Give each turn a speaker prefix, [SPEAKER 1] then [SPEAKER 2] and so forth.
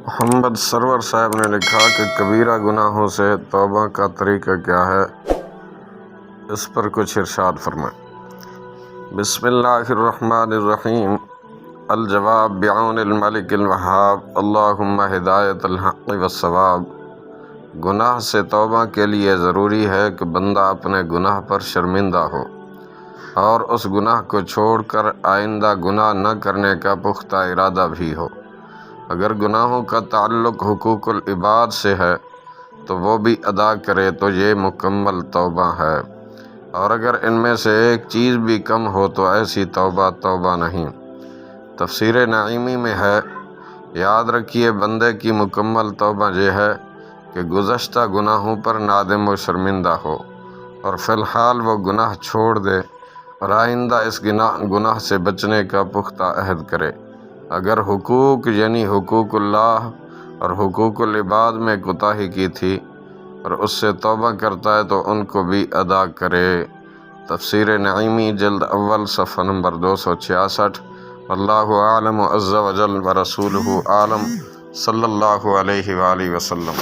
[SPEAKER 1] محمد سرور صاحب نے لکھا کہ کبیرہ گناہوں سے توبہ کا طریقہ کیا ہے، اس پر کچھ ارشاد فرمائیں۔ بسم اللہ الرحمن الرحیم۔ الجواب بعون الملک الوہاب، اللہم ہدایت الحق والصواب۔ گناہ سے توبہ کے لیے ضروری ہے کہ بندہ اپنے گناہ پر شرمندہ ہو اور اس گناہ کو چھوڑ کر آئندہ گناہ نہ کرنے کا پختہ ارادہ بھی ہو۔ اگر گناہوں کا تعلق حقوق العباد سے ہے تو وہ بھی ادا کرے تو یہ مکمل توبہ ہے، اور اگر ان میں سے ایک چیز بھی کم ہو تو ایسی توبہ نہیں۔ تفسیر نعیمی میں ہے، یاد رکھیے بندے کی مکمل توبہ یہ ہے کہ گزشتہ گناہوں پر نادم و شرمندہ ہو اور فی الحال وہ گناہ چھوڑ دے اور آئندہ اس گناہ سے بچنے کا پختہ عہد کرے۔ اگر حقوق یعنی حقوق اللہ اور حقوق العباد میں کوتاہی کی تھی اور اس سے توبہ کرتا ہے تو ان کو بھی ادا کرے۔ تفسیر نعیمی جلد اول صفحہ نمبر 266۔ واللہ اعلم عز وجل ورسولہ اعلم، صلی اللہ علیہ وآلہ وسلم۔